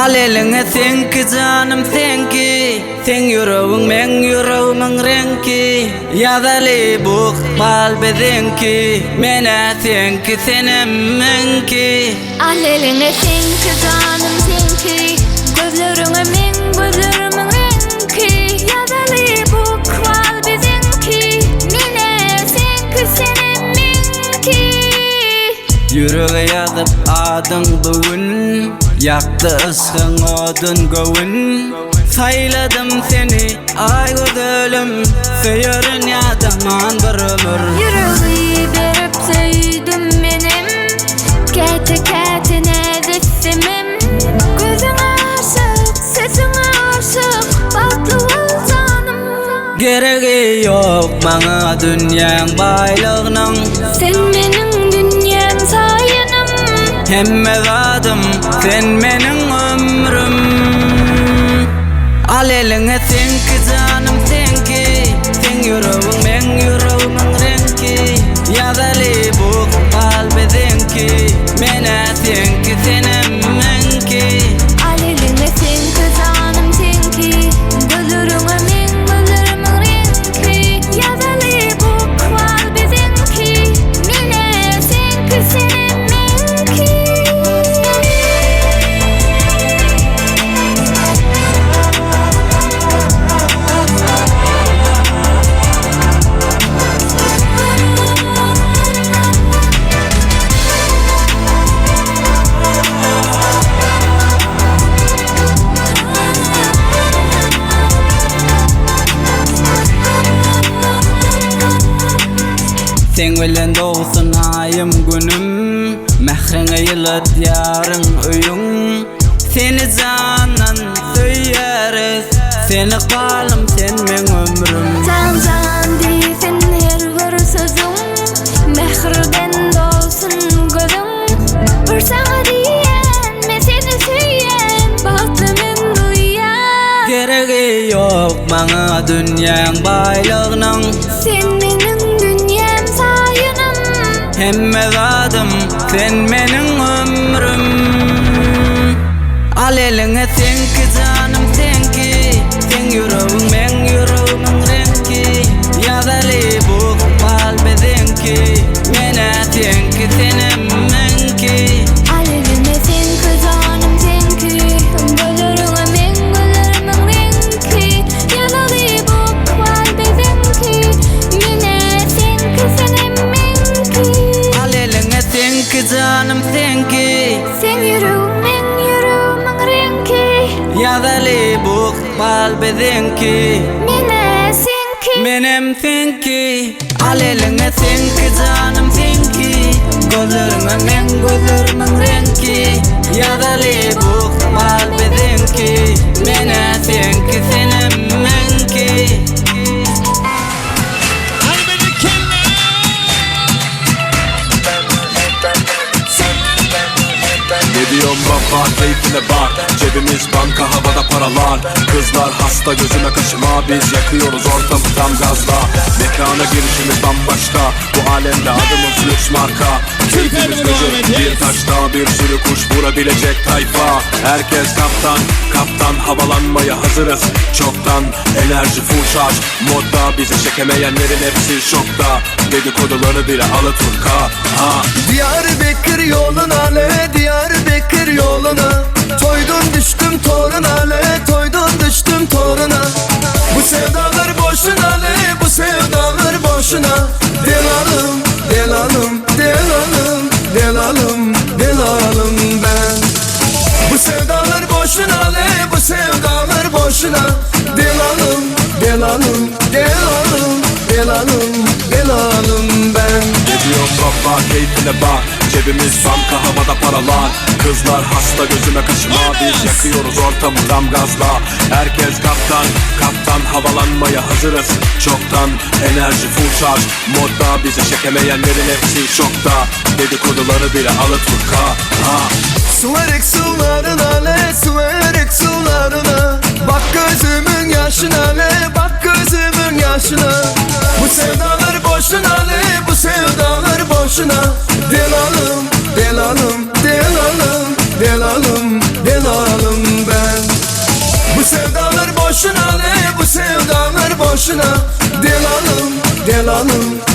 Al eline senki canım senki, sen yüreğin men yüreğimin renki. Yazali bu bal bedenki, mene senki senem menki. Al eline senki canım senki, gözlerine men gözlerimin renki. Yazali bu bal bedenki, mene senki senem menki. Yüreğe yazıp adın bugün, yaktı ışığın odun gövün. Sayladım seni ay gözölüm, söyörün yadaman bir ömür. Yüreği berip söydüm menem, kete ketine destemem. Gözün aşık, sesin aşık, batlı ol canım. Gereği yok bana dünyanın baylığının, Sen benim dünyam sayınım. hemme vadım sen benim ömrüm. Al eline senki canım senki, sen yüreğin men yüreğimin renki. Yazali bu kalbedenki, mene senki senem menki. Al eline senki canım senki, gözlerine men gözlerimin renki. Yazali bu kalbedenki, mene senki senem menki. Sen bilen doğsun ayım günüm, mehrine yılı diyarın öyün. Seni canan söyeriz, seni kalım sen men ömrüm. Can can deysen her bir sözüm, mehrden dolsun gözüm. Bir sana diyen, men seni söyyen, bahtlı men duyan. Gereği yok bana dünyanın baylığının, Sen benim dünyam sayınım. hemme vadım sen benim ömrüm. Al eline senki canım senki, sen yüreğin men yüreğimin renki. Yazali bu kalbedenki, mene senki senem menki. Al eline senki canım senki, gözlerine men gözlerimin renki. Yazali bu kalbedenki, mene senki senem menki. Al eline senki canım senki, Sen yüreğim men yüreğimin renki. yazali bu kalbedenki, Mene senki. menem senki. Al eline senki canım senki, gözlerine men gözlerimin renki. Yazali bu kalbedenki, mene senki senem menki. Ne diyorsun baba, keyfine bak. Cebimiz banka, havada paralar. Kızlar hasta, gözüme kaşıma. Biz yakıyoruz ortamı tam gazla. Mekana girişimiz bambaşka. Bu alemde adımız lüks marka. Keyfimiz gıcır, bir taşta bir sürü kuş vurabilecek tayfa. Herkes kaptan, kaptan, havalanmaya hazırız çoktan. Enerji full şarj, modda bizi çekemeyenlerin hepsi şokta. Dedikoduları bile Alaturka. Diyarbakır yoluna le, Diyarbakır yoluna. Toydum düştüm toruna le, toydum düştüm toruna. Bu sevdalar boşuna le, bu sevdalar boşuna. Delalım, delalım, delalım, delalım, delalım ben. Bu sevdalar boşuna le, bu sevdalar boşuna. Delalım, delalım, delalım, delalım, delalım ben. Ne diyorsun baba, keyfine bak. Cebimiz banka, havada paralar. Kızlar hasta, gözüme kaşıma. Biz yakıyoruz ortamı tam gazla. Herkes kaptan, kaptan, havalanmaya hazırız çoktan. Enerji full şarj, modda bizi çekemeyenlerin hepsi şokta. Dedikoduları bile Alaturka. Suvarık sularına le, suvarık sularına. Bak gözümün yaşına le, bak gözümün yaşına. Bu sevdalar boşuna le, bu sevdalar boşuna. Delalım, delalım, delalım, delalım, delalım canım